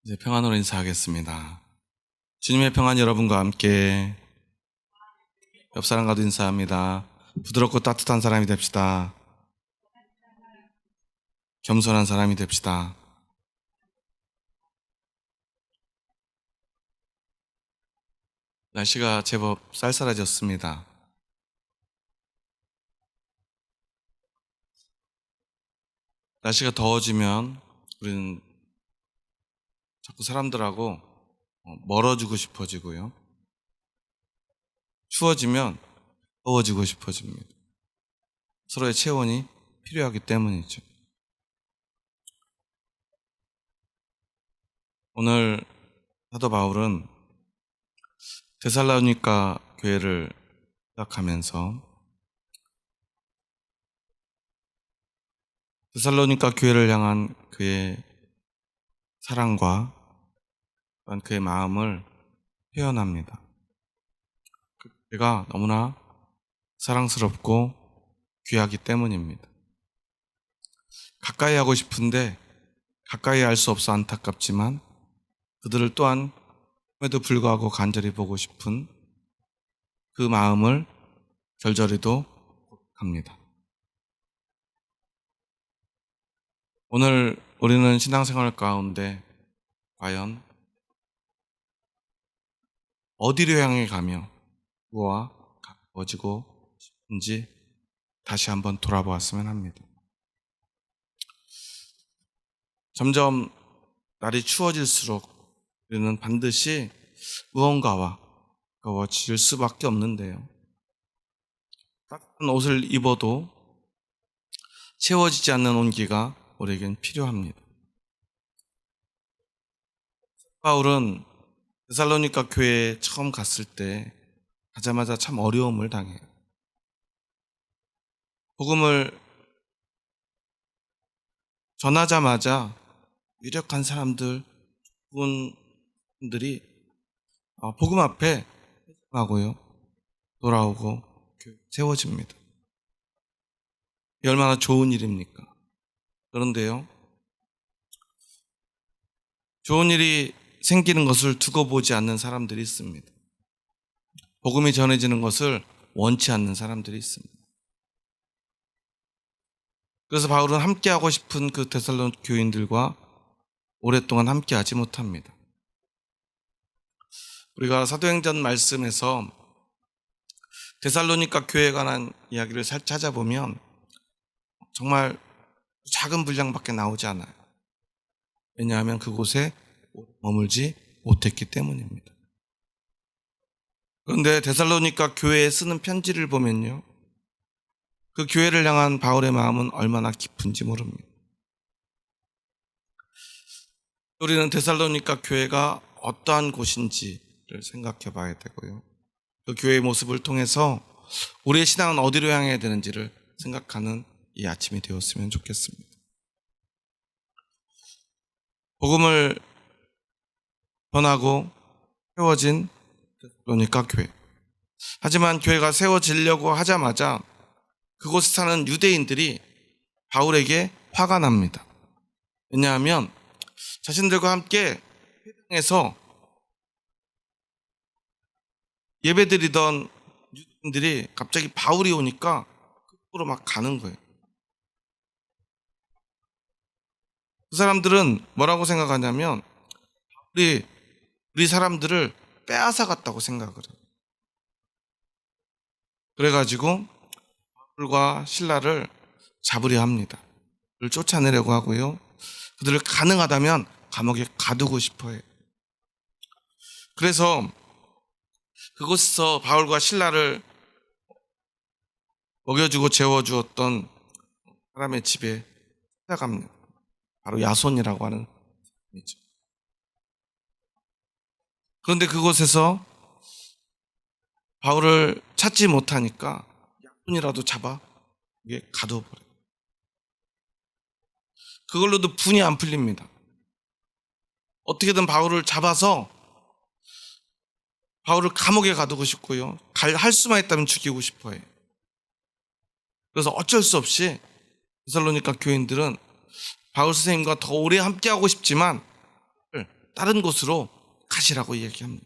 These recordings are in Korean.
이제 평안으로 인사하겠습니다. 주님의 평안 여러분과 함께. 옆 사람과도 인사합니다. 부드럽고 따뜻한 사람이 됩시다. 겸손한 사람이 됩시다. 날씨가 제법 쌀쌀해졌습니다. 날씨가 더워지면 우리는 자꾸 사람들하고 멀어지고 싶어지고요. 추워지면 더워지고 싶어집니다. 서로의 체온이 필요하기 때문이죠. 오늘 사도 바울은 데살로니가 교회를 시작하면서 데살로니가 교회를 향한 그의 사랑과 또한 그의 마음을 표현합니다. 그가 너무나 사랑스럽고 귀하기 때문입니다. 가까이 하고 싶은데 가까이 할 수 없어 안타깝지만 그들을 또한 에도 불구하고 간절히 보고 싶은 그 마음을 절절히도 합니다. 오늘 우리는 신앙생활 가운데 과연 어디로 향해 가며 누구와 가까워지고 싶은지 다시 한번 돌아보았으면 합니다. 점점 날이 추워질수록 우리는 반드시 무언가와 가까워질 수밖에 없는데요. 따뜻한 옷을 입어도 채워지지 않는 온기가 우리에겐 필요합니다. 바울은 데살로니가 교회에 처음 갔을 때 가자마자 참 어려움을 당해요. 복음을 전하자마자 유력한 사람들이 복음 앞에 하고요 돌아오고 세워집니다. 이 얼마나 좋은 일입니까? 그런데요, 좋은 일이 생기는 것을 두고 보지 않는 사람들이 있습니다. 복음이 전해지는 것을 원치 않는 사람들이 있습니다. 그래서 바울은 함께하고 싶은 그 데살로니가 교인들과 오랫동안 함께하지 못합니다. 우리가 사도행전 말씀에서 데살로니가 교회에 관한 이야기를 잘 찾아보면 정말 작은 분량밖에 나오지 않아요. 왜냐하면 그곳에 머물지 못했기 때문입니다. 그런데 데살로니가 교회에 쓰는 편지를 보면요, 그 교회를 향한 바울의 마음은 얼마나 깊은지 모릅니다. 우리는 데살로니가 교회가 어떠한 곳인지를 생각해 봐야 되고요, 그 교회의 모습을 통해서 우리의 신앙은 어디로 향해야 되는지를 생각하는 이 아침이 되었으면 좋겠습니다. 복음을 전하고 세워진 데살로니가 교회. 하지만 교회가 세워지려고 하자마자 그곳에 사는 유대인들이 바울에게 화가 납니다. 왜냐하면 자신들과 함께 회당에서 예배드리던 유대인들이 갑자기 바울이 오니까 그쪽으로 막 가는 거예요. 그 사람들은 뭐라고 생각하냐면 우리 사람들을 빼앗아 갔다고 생각을 해요. 그래가지고 바울과 실라를 잡으려 합니다. 그를 쫓아내려고 하고요, 그들을 가능하다면 감옥에 가두고 싶어 해요. 그래서 그곳에서 바울과 실라를 먹여주고 재워주었던 사람의 집에 찾아갑니다. 바로 야손이라고 하는 사람이죠. 그런데 그곳에서 바울을 찾지 못하니까 야손이라도 잡아 여기에 가둬버려요. 그걸로도 분이 안 풀립니다. 어떻게든 바울을 잡아서 바울을 감옥에 가두고 싶고요, 할 수만 있다면 죽이고 싶어 해요. 그래서 어쩔 수 없이 데살로니가 교인들은 바울 선생님과 더 오래 함께하고 싶지만 다른 곳으로 가시라고 얘기합니다.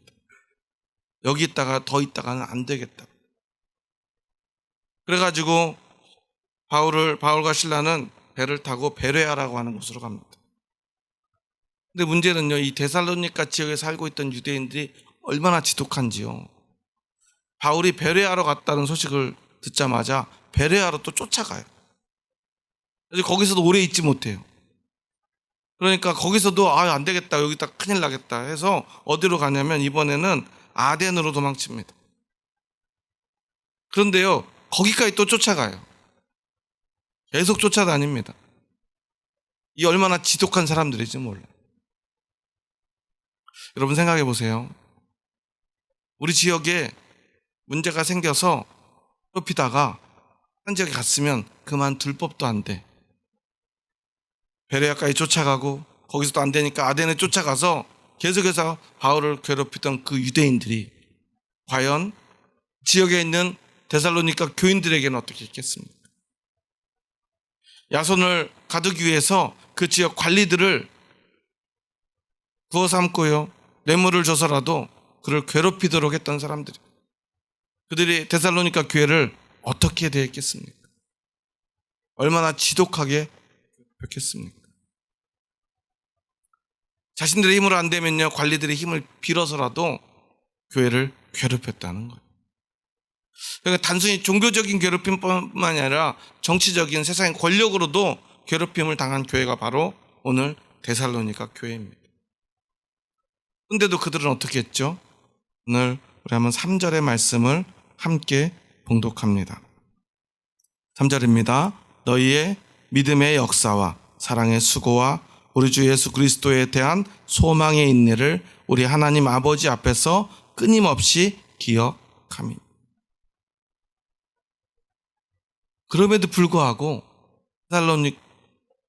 여기 있다가 더 있다가는 안 되겠다. 그래가지고 바울과 실라는 배를 타고 베레아라고 하는 곳으로 갑니다. 근데 문제는요, 이 데살로니가 지역에 살고 있던 유대인들이 얼마나 지독한지요. 바울이 베레아로 갔다는 소식을 듣자마자 베레아로 또 쫓아가요. 그래서 거기서도 오래 있지 못해요. 그러니까 거기서도 안 되겠다, 여기다 큰일 나겠다 해서 어디로 가냐면 이번에는 아덴으로 도망칩니다. 그런데요, 거기까지 또 쫓아가요. 계속 쫓아다닙니다. 이 얼마나 지독한 사람들인지 몰라요. 여러분 생각해 보세요. 우리 지역에 문제가 생겨서 좁히다가 한 지역에 갔으면 그만둘 법도 안 돼. 베레아까지 쫓아가고 거기서도 안 되니까 아덴에 쫓아가서 계속해서 바울을 괴롭히던 그 유대인들이 과연 지역에 있는 데살로니가 교인들에게는 어떻게 했겠습니까? 야손을 가두기 위해서 그 지역 관리들을 구워 삼고요, 뇌물을 줘서라도 그를 괴롭히도록 했던 사람들이, 그들이 데살로니가 교회를 어떻게 대했겠습니까? 얼마나 지독하게 괴롭혔겠습니까? 자신들의 힘으로 안 되면요, 관리들의 힘을 빌어서라도 교회를 괴롭혔다는 거예요. 그러니까 단순히 종교적인 괴롭힘뿐만 아니라 정치적인 세상의 권력으로도 괴롭힘을 당한 교회가 바로 오늘 데살로니가 교회입니다. 근데도 그들은 어떻게 했죠? 오늘 우리 한번 3절의 말씀을 함께 봉독합니다. 3절입니다. 너희의 믿음의 역사와 사랑의 수고와 우리 주 예수 그리스도에 대한 소망의 인내를 우리 하나님 아버지 앞에서 끊임없이 기억하며. 그럼에도 불구하고 데살로니가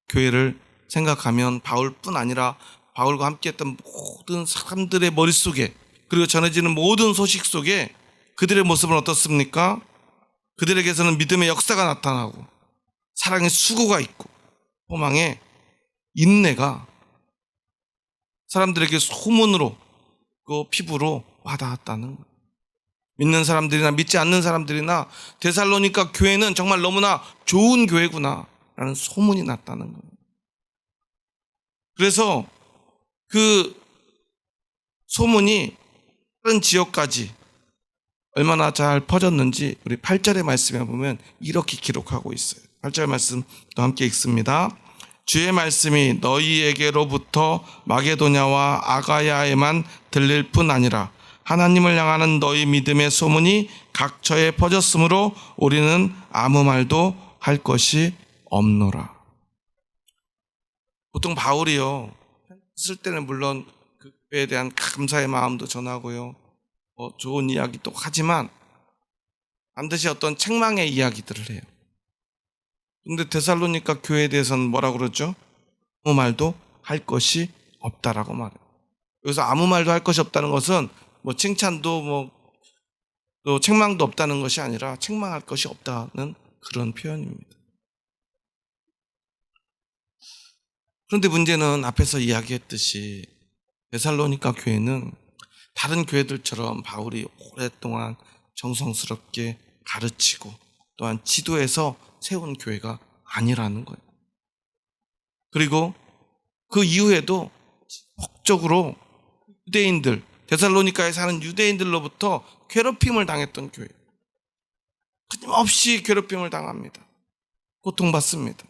교회를 생각하면 바울뿐 아니라 바울과 함께했던 모든 사람들의 머릿속에, 그리고 전해지는 모든 소식 속에 그들의 모습은 어떻습니까? 그들에게서는 믿음의 역사가 나타나고 사랑의 수고가 있고 소망의 인내가 사람들에게 소문으로, 그 피부로 와닿았다는 거예요. 믿는 사람들이나 믿지 않는 사람들이나 데살로니가 교회는 정말 너무나 좋은 교회구나 라는 소문이 났다는 거예요. 그래서 그 소문이 다른 지역까지 얼마나 잘 퍼졌는지 우리 8절의 말씀에 보면 이렇게 기록하고 있어요. 8절 말씀 또 함께 읽습니다. 주의 말씀이 너희에게로부터 마게도냐와 아가야에만 들릴 뿐 아니라 하나님을 향하는 너희 믿음의 소문이 각처에 퍼졌으므로 우리는 아무 말도 할 것이 없노라. 보통 바울이요, 쓸 때는 물론 그 교회에 대한 감사의 마음도 전하고요, 좋은 이야기도 하지만 반드시 어떤 책망의 이야기들을 해요. 근데 데살로니가 교회에 대해서는 뭐라고 그러죠? 아무 말도 할 것이 없다라고 말해요. 여기서 아무 말도 할 것이 없다는 것은 칭찬도 또 책망도 없다는 것이 아니라 책망할 것이 없다는 그런 표현입니다. 그런데 문제는 앞에서 이야기했듯이 데살로니가 교회는 다른 교회들처럼 바울이 오랫동안 정성스럽게 가르치고 또한 지도해서 세운 교회가 아니라는 거예요. 그리고 그 이후에도 지속적으로 유대인들, 데살로니가에 사는 유대인들로부터 괴롭힘을 당했던 교회, 끊임없이 괴롭힘을 당합니다. 고통받습니다.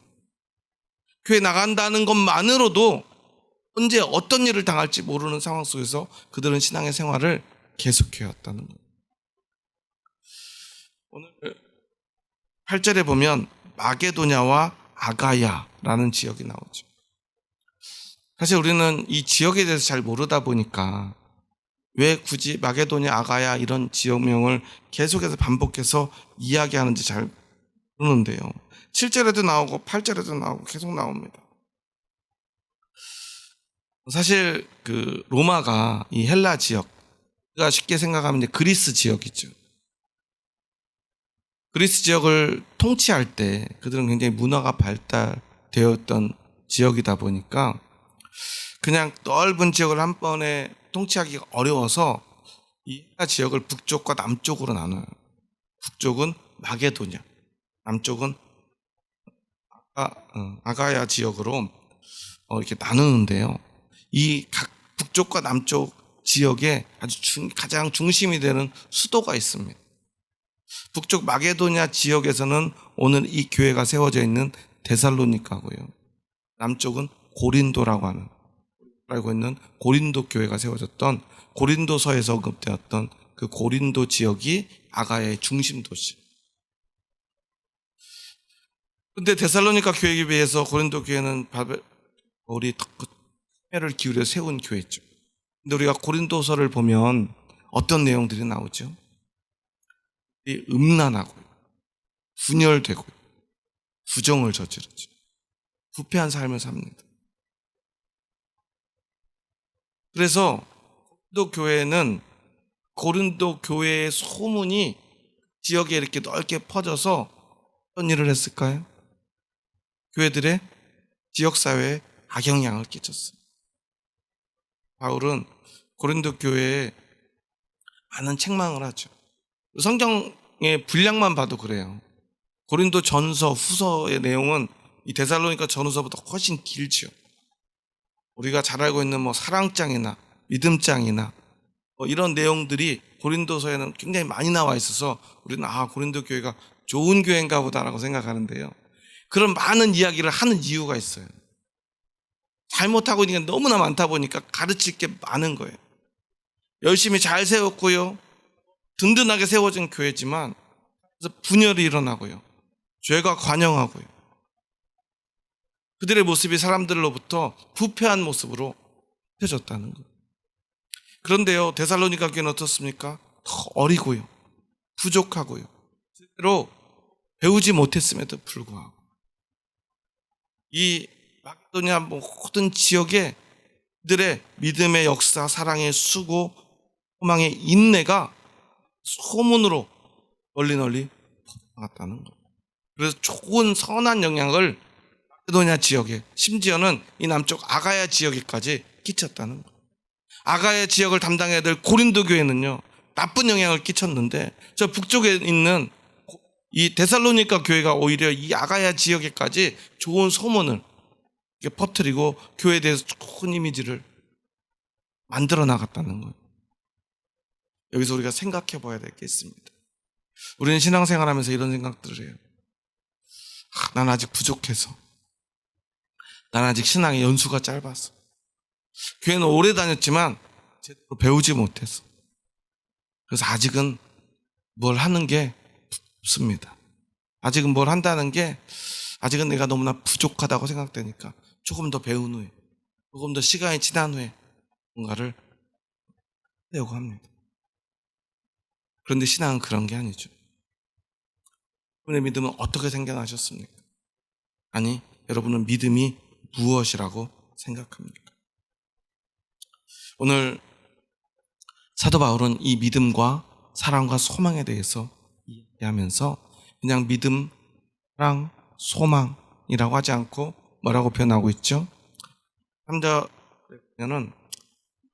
교회 나간다는 것만으로도 언제 어떤 일을 당할지 모르는 상황 속에서 그들은 신앙의 생활을 계속해왔다는 거예요. 오늘 8절에 보면 마게도냐와 아가야라는 지역이 나오죠. 사실 우리는 이 지역에 대해서 잘 모르다 보니까 왜 굳이 마게도냐, 아가야 이런 지역명을 계속해서 반복해서 이야기하는지 잘 모르는데요. 7절에도 나오고 8절에도 나오고 계속 나옵니다. 사실 그 로마가 이 헬라 지역, 우리가 쉽게 생각하면 이제 그리스 지역이죠. 그리스 지역을 통치할 때 그들은 굉장히 문화가 발달되었던 지역이다 보니까 그냥 넓은 지역을 한 번에 통치하기가 어려워서 이 해야 지역을 북쪽과 남쪽으로 나눠요. 북쪽은 마게도냐, 남쪽은 아가야 지역으로 이렇게 나누는데요. 이 각 북쪽과 남쪽 지역에 아주 가장 중심이 되는 수도가 있습니다. 북쪽 마게도냐 지역에서는 오늘 이 교회가 세워져 있는 데살로니가고요. 남쪽은 고린도라고 하는, 알고 있는 고린도 교회가 세워졌던, 고린도서에서 언급되었던 그 고린도 지역이 아가야의 중심 도시. 근데 데살로니가 교회에 비해서 고린도 교회는 바울이 를 기울여 세운 교회죠. 근데 우리가 고린도서를 보면 어떤 내용들이 나오죠? 음란하고요, 분열되고요, 부정을 저지르죠. 부패한 삶을 삽니다. 그래서 고린도 교회의 소문이 지역에 이렇게 넓게 퍼져서 어떤 일을 했을까요? 교회들의 지역사회에 악영향을 끼쳤어요. 바울은 고린도 교회에 많은 책망을 하죠. 성경의 분량만 봐도 그래요. 고린도 전서, 후서의 내용은 이 데살로니가 전후서보다 훨씬 길죠. 우리가 잘 알고 있는 사랑장이나 믿음장이나 이런 내용들이 고린도서에는 굉장히 많이 나와 있어서 우리는 고린도 교회가 좋은 교회인가 보다라고 생각하는데요. 그런 많은 이야기를 하는 이유가 있어요. 잘못하고 있는 게 너무나 많다 보니까 가르칠 게 많은 거예요. 열심히 잘 세웠고요, 든든하게 세워진 교회지만 그래서 분열이 일어나고요, 죄가 관영하고요, 그들의 모습이 사람들로부터 부패한 모습으로 펴졌다는 거예요. 그런데요, 데살로니가 교회는 어떻습니까? 더 어리고요, 부족하고요, 실제로 배우지 못했음에도 불구하고 이 마게도냐 모든 지역에 그들의 믿음의 역사, 사랑의 수고, 소망의 인내가 소문으로 널리 퍼져나갔다는 거예요. 그래서 좋은 선한 영향을 마게도냐 지역에, 심지어는 이 남쪽 아가야 지역에까지 끼쳤다는 거예요. 아가야 지역을 담당해야 될 고린도 교회는요, 나쁜 영향을 끼쳤는데 저 북쪽에 있는 이 데살로니가 교회가 오히려 이 아가야 지역에까지 좋은 소문을 퍼뜨리고 교회에 대해서 좋은 이미지를 만들어 나갔다는 거예요. 여기서 우리가 생각해 봐야 될 게 있습니다. 우리는 신앙생활하면서 이런 생각들을 해요. 난 아직 부족해서, 난 아직 신앙의 연수가 짧아서, 교회는 오래 다녔지만 제대로 배우지 못해서, 그래서 아직은 뭘 하는 게 없습니다. 아직은 뭘 한다는 게, 아직은 내가 너무나 부족하다고 생각되니까 조금 더 배운 후에, 조금 더 시간이 지난 후에 뭔가를 하려고 합니다. 그런데 신앙은 그런 게 아니죠. 여러분의 믿음은 어떻게 생겨나셨습니까? 아니, 여러분은 믿음이 무엇이라고 생각합니까? 오늘 사도 바울은 이 믿음과 사랑과 소망에 대해서 이야기하면서 그냥 믿음, 사랑, 소망이라고 하지 않고 뭐라고 표현하고 있죠? 3절에 보면은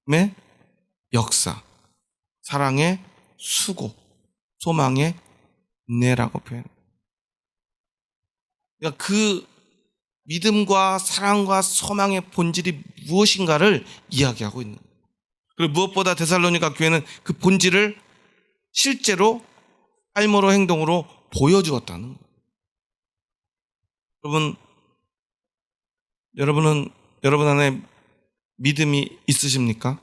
믿음의 역사, 사랑의 수고, 소망의 인내라고 표현합니다. 그러니까 그 믿음과 사랑과 소망의 본질이 무엇인가를 이야기하고 있는 거예요. 그리고 무엇보다 데살로니가 교회는 그 본질을 실제로 삶으로, 행동으로 보여주었다는 거예요. 여러분 안에 믿음이 있으십니까?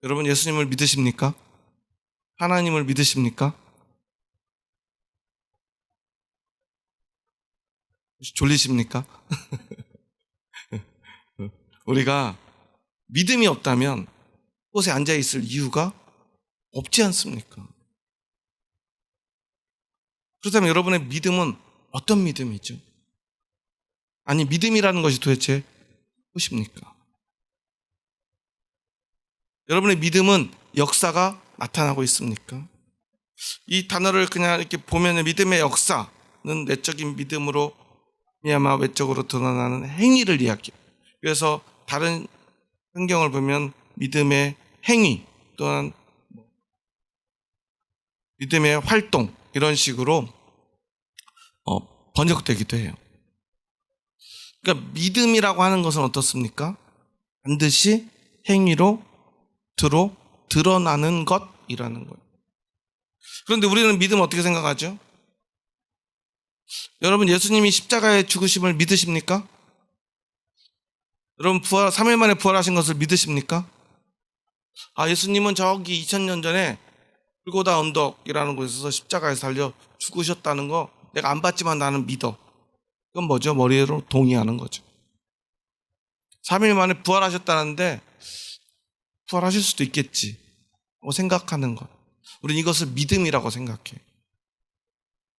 여러분 예수님을 믿으십니까? 하나님을 믿으십니까? 졸리십니까? 우리가 믿음이 없다면 곳에 앉아 있을 이유가 없지 않습니까? 그렇다면 여러분의 믿음은 어떤 믿음이죠? 아니, 믿음이라는 것이 도대체 무엇입니까? 여러분의 믿음은 역사가 나타나고 있습니까? 이 단어를 그냥 이렇게 보면 믿음의 역사는 내적인 믿음으로 아마 외적으로 드러나는 행위를 이야기해요. 그래서 다른 성경을 보면 믿음의 행위 또는 믿음의 활동 이런 식으로 번역되기도 해요. 그러니까 믿음이라고 하는 것은 어떻습니까? 반드시 행위로 드러나는 것이라는 거예요. 그런데 우리는 믿음 어떻게 생각하죠? 여러분 예수님이 십자가의 죽으심을 믿으십니까? 여러분 3일 만에 부활하신 것을 믿으십니까? 예수님은 저기 2000년 전에 골고다 언덕이라는 곳에서 십자가에서 달려 죽으셨다는 거 내가 안 봤지만 나는 믿어. 그건 뭐죠? 머리로 동의하는 거죠. 3일 만에 부활하셨다는데 부활하실 수도 있겠지 생각하는 것. 우리는 이것을 믿음이라고 생각해.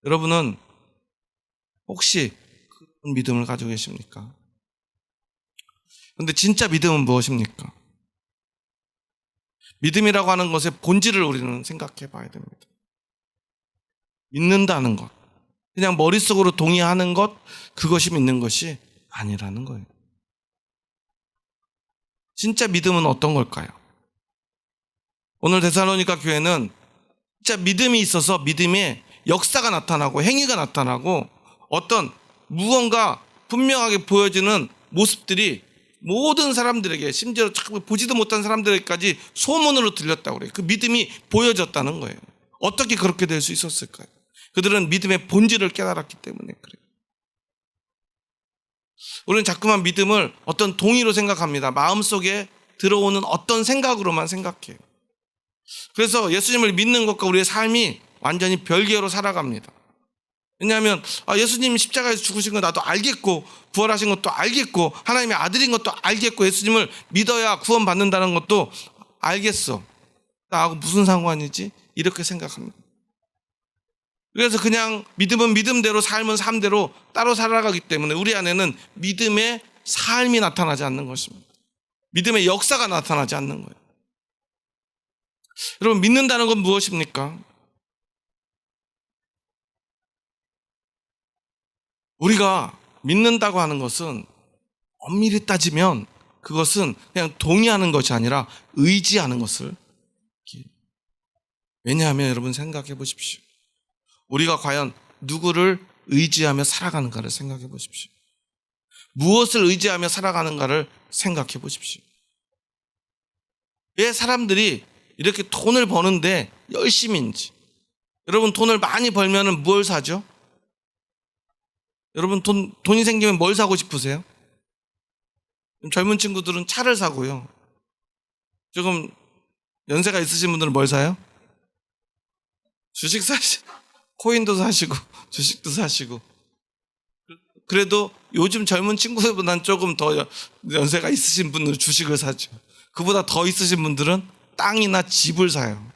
여러분은 혹시 그런 믿음을 가지고 계십니까? 그런데 진짜 믿음은 무엇입니까? 믿음이라고 하는 것의 본질을 우리는 생각해 봐야 됩니다. 믿는다는 것, 그냥 머릿속으로 동의하는 것, 그것이 믿는 것이 아니라는 거예요. 진짜 믿음은 어떤 걸까요? 오늘 데살로니가 교회는 진짜 믿음이 있어서 믿음의 역사가 나타나고 행위가 나타나고 어떤 무언가 분명하게 보여지는 모습들이 모든 사람들에게, 심지어 보지도 못한 사람들에게까지 소문으로 들렸다고 그래요. 그 믿음이 보여졌다는 거예요. 어떻게 그렇게 될 수 있었을까요? 그들은 믿음의 본질을 깨달았기 때문에 그래요. 우리는 자꾸만 믿음을 어떤 동의로 생각합니다. 마음속에 들어오는 어떤 생각으로만 생각해요. 그래서 예수님을 믿는 것과 우리의 삶이 완전히 별개로 살아갑니다. 왜냐하면 예수님 십자가에서 죽으신 거 나도 알겠고 부활하신 것도 알겠고 하나님의 아들인 것도 알겠고 예수님을 믿어야 구원받는다는 것도 알겠어. 나하고 무슨 상관이지? 이렇게 생각합니다. 그래서 그냥 믿음은 믿음대로 삶은 삶대로 따로 살아가기 때문에 우리 안에는 믿음의 삶이 나타나지 않는 것입니다. 믿음의 역사가 나타나지 않는 거예요. 여러분 믿는다는 건 무엇입니까? 우리가 믿는다고 하는 것은 엄밀히 따지면 그것은 그냥 동의하는 것이 아니라 의지하는 것을. 왜냐하면 여러분 생각해 보십시오. 우리가 과연 누구를 의지하며 살아가는가를 생각해 보십시오. 무엇을 의지하며 살아가는가를 생각해 보십시오. 왜 사람들이 이렇게 돈을 버는데 열심인지. 여러분 돈을 많이 벌면 뭘 사죠? 여러분 돈이 생기면 뭘 사고 싶으세요? 젊은 친구들은 차를 사고요. 조금 연세가 있으신 분들은 뭘 사요? 주식 코인도 사시고 주식도 사시고. 그래도 요즘 젊은 친구들보다는 조금 더 연세가 있으신 분들은 주식을 사죠. 그보다 더 있으신 분들은 땅이나 집을 사요.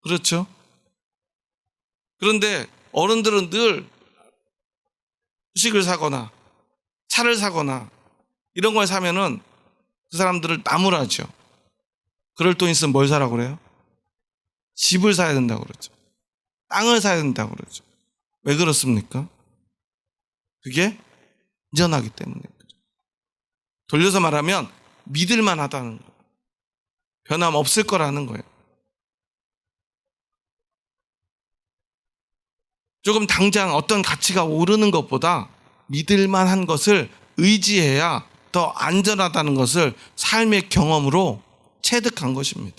그렇죠? 그런데 어른들은 늘 주식을 사거나 차를 사거나 이런 걸 사면은 그 사람들을 나무라죠. 그럴 돈 있으면 뭘 사라고 그래요? 집을 사야 된다고 그러죠. 땅을 사야 된다고 그러죠. 왜 그렇습니까? 그게 안전하기 때문에 그렇죠. 돌려서 말하면 믿을만 하다는 거예요. 변함없을 거라는 거예요. 조금 당장 어떤 가치가 오르는 것보다 믿을만한 것을 의지해야 더 안전하다는 것을 삶의 경험으로 체득한 것입니다.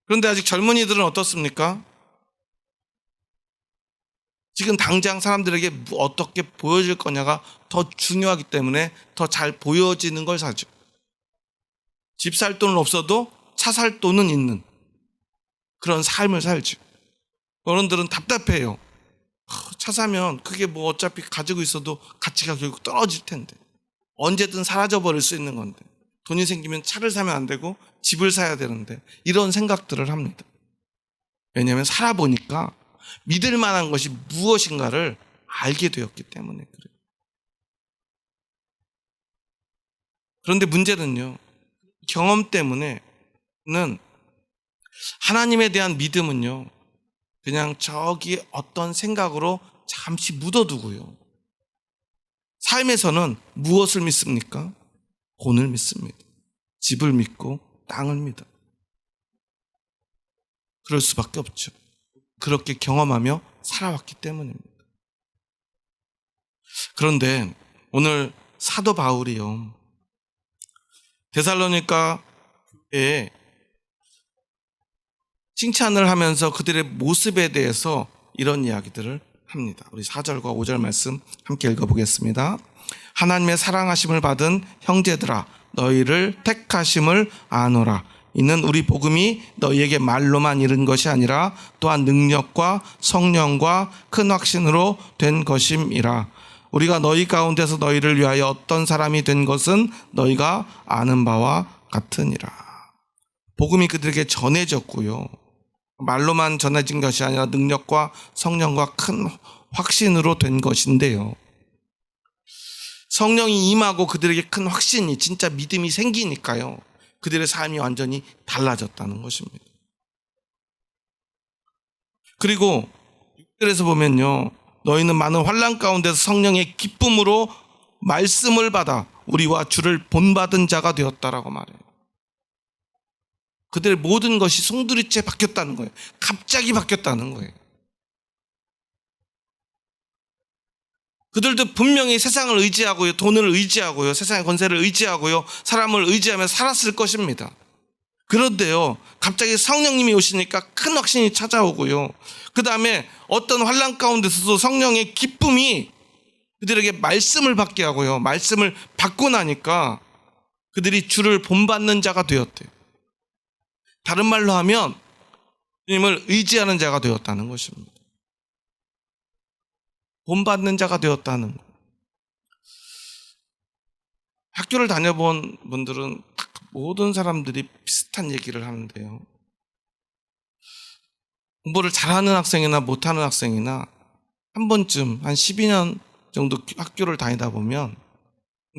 그런데 아직 젊은이들은 어떻습니까? 지금 당장 사람들에게 어떻게 보여질 거냐가 더 중요하기 때문에 더 잘 보여지는 걸 사죠. 집 살 돈은 없어도 차 살 돈은 있는 그런 삶을 살죠. 어른들은 답답해요. 차 사면 그게 뭐 어차피 가지고 있어도 가치가 결국 떨어질 텐데 언제든 사라져버릴 수 있는 건데 돈이 생기면 차를 사면 안 되고 집을 사야 되는데 이런 생각들을 합니다. 왜냐하면 살아보니까 믿을 만한 것이 무엇인가를 알게 되었기 때문에 그래요. 그런데 문제는요, 경험 때문에는 하나님에 대한 믿음은요 그냥 저기 어떤 생각으로 잠시 묻어두고요 삶에서는 무엇을 믿습니까? 돈을 믿습니다. 집을 믿고 땅을 믿어. 그럴 수밖에 없죠. 그렇게 경험하며 살아왔기 때문입니다. 그런데 오늘 사도 바울이요, 데살로니가에 칭찬을 하면서 그들의 모습에 대해서 이런 이야기들을 합니다. 우리 4절과 5절 말씀 함께 읽어보겠습니다. 하나님의 사랑하심을 받은 형제들아, 너희를 택하심을 아노라. 이는 우리 복음이 너희에게 말로만 이른 것이 아니라 또한 능력과 성령과 큰 확신으로 된 것임이라. 우리가 너희 가운데서 너희를 위하여 어떤 사람이 된 것은 너희가 아는 바와 같으니라. 복음이 그들에게 전해졌고요, 말로만 전해진 것이 아니라 능력과 성령과 큰 확신으로 된 것인데요, 성령이 임하고 그들에게 큰 확신이, 진짜 믿음이 생기니까요, 그들의 삶이 완전히 달라졌다는 것입니다. 그리고 6절에서 보면요, 너희는 많은 환난 가운데서 성령의 기쁨으로 말씀을 받아 우리와 주를 본받은 자가 되었다라고 말해요. 그들의 모든 것이 송두리째 바뀌었다는 거예요. 갑자기 바뀌었다는 거예요. 그들도 분명히 세상을 의지하고요, 돈을 의지하고요, 세상의 권세를 의지하고요, 사람을 의지하며 살았을 것입니다. 그런데요, 갑자기 성령님이 오시니까 큰 확신이 찾아오고요, 그 다음에 어떤 환난 가운데서도 성령의 기쁨이 그들에게 말씀을 받게 하고요, 말씀을 받고 나니까 그들이 주를 본받는 자가 되었대요. 다른 말로 하면 주님을 의지하는 자가 되었다는 것입니다. 본받는 자가 되었다는 것. 학교를 다녀본 분들은 모든 사람들이 비슷한 얘기를 하는데요, 공부를 잘하는 학생이나 못하는 학생이나 한 번쯤 한 12년 정도 학교를 다니다 보면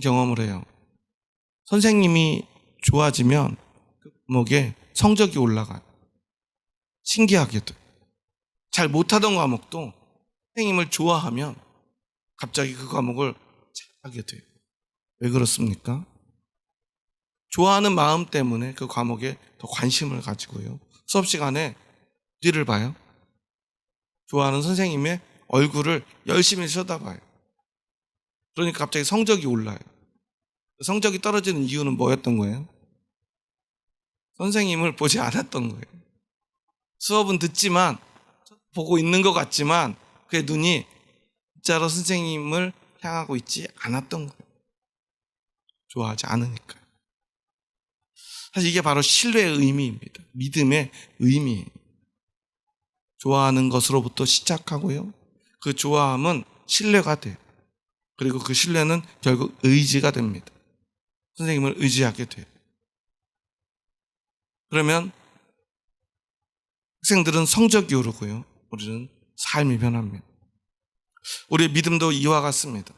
경험을 해요. 선생님이 좋아지면 그 과목에 성적이 올라가요. 신기하게도 잘 못하던 과목도 선생님을 좋아하면 갑자기 그 과목을 잘하게 돼요. 왜 그렇습니까? 좋아하는 마음 때문에 그 과목에 더 관심을 가지고요, 수업 시간에 뒤를 봐요. 좋아하는 선생님의 얼굴을 열심히 쳐다봐요. 그러니까 갑자기 성적이 올라요. 성적이 떨어지는 이유는 뭐였던 거예요? 선생님을 보지 않았던 거예요. 수업은 듣지만, 보고 있는 것 같지만 그의 눈이 진짜로 선생님을 향하고 있지 않았던 거예요. 좋아하지 않으니까요. 사실 이게 바로 신뢰의 의미입니다. 믿음의 의미예요. 좋아하는 것으로부터 시작하고요, 그 좋아함은 신뢰가 돼요. 그리고 그 신뢰는 결국 의지가 됩니다. 선생님을 의지하게 돼요. 그러면 학생들은 성적이 오르고요, 우리는 삶이 변합니다. 우리의 믿음도 이와 같습니다.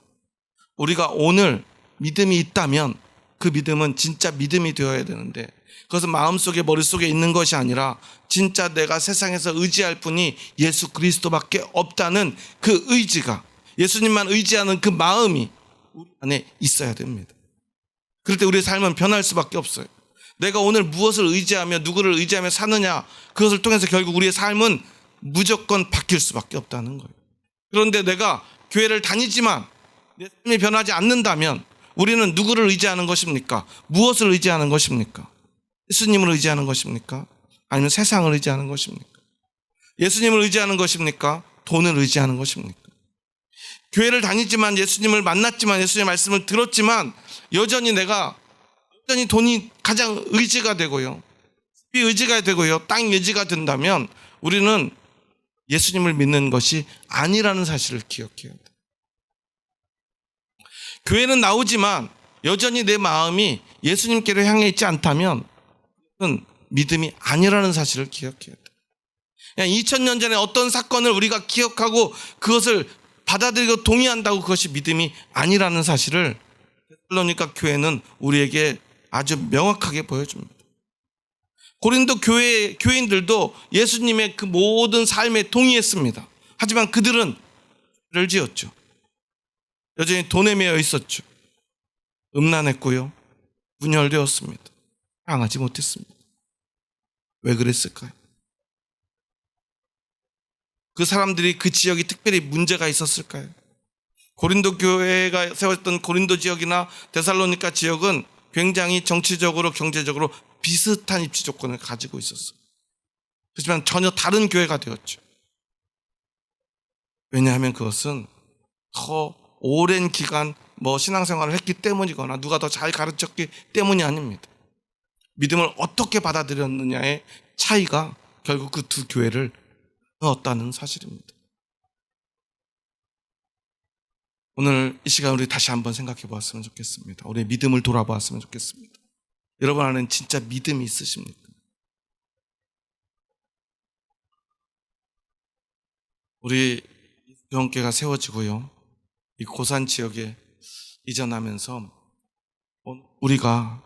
우리가 오늘 믿음이 있다면 그 믿음은 진짜 믿음이 되어야 되는데, 그것은 마음속에 머릿속에 있는 것이 아니라 진짜 내가 세상에서 의지할 분이 예수 그리스도밖에 없다는 그 의지가, 예수님만 의지하는 그 마음이 우리 안에 있어야 됩니다. 그럴 때 우리의 삶은 변할 수밖에 없어요. 내가 오늘 무엇을 의지하며 누구를 의지하며 사느냐, 그것을 통해서 결국 우리의 삶은 무조건 바뀔 수밖에 없다는 거예요. 그런데 내가 교회를 다니지만 내 삶이 변하지 않는다면 우리는 누구를 의지하는 것입니까? 무엇을 의지하는 것입니까? 예수님을 의지하는 것입니까? 아니면 세상을 의지하는 것입니까? 예수님을 의지하는 것입니까? 돈을 의지하는 것입니까? 교회를 다니지만, 예수님을 만났지만, 예수님의 말씀을 들었지만 여전히 돈이 가장 의지가 되고요, 의지가 되고요, 땅 의지가 된다면 우리는 예수님을 믿는 것이 아니라는 사실을 기억해야 돼요. 교회는 나오지만 여전히 내 마음이 예수님께로 향해 있지 않다면 그건 믿음이 아니라는 사실을 기억해야 돼요. 2000년 전에 어떤 사건을 우리가 기억하고 그것을 받아들이고 동의한다고 그것이 믿음이 아니라는 사실을 데살로니가 교회는 우리에게 아주 명확하게 보여줍니다. 고린도 교인들도 예수님의 그 모든 삶에 동의했습니다. 하지만 그들은 죄를 지었죠. 여전히 돈에 매여 있었죠. 음란했고요. 분열되었습니다. 향하지 못했습니다. 왜 그랬을까요? 그 사람들이 그 지역이 특별히 문제가 있었을까요? 고린도 교회가 세웠던 고린도 지역이나 데살로니가 지역은 굉장히 정치적으로 경제적으로 비슷한 입지 조건을 가지고 있었어요. 하지만 전혀 다른 교회가 되었죠. 왜냐하면 그것은 더 오랜 기간 신앙생활을 했기 때문이거나 누가 더 잘 가르쳤기 때문이 아닙니다. 믿음을 어떻게 받아들였느냐의 차이가 결국 그 두 교회를 넣었다는 사실입니다. 오늘 이 시간 우리 다시 한번 생각해 보았으면 좋겠습니다. 우리의 믿음을 돌아보았으면 좋겠습니다. 여러분 안에는 진짜 믿음이 있으십니까? 우리 교원교회가 세워지고요. 이 고산 지역에 이전하면서 우리가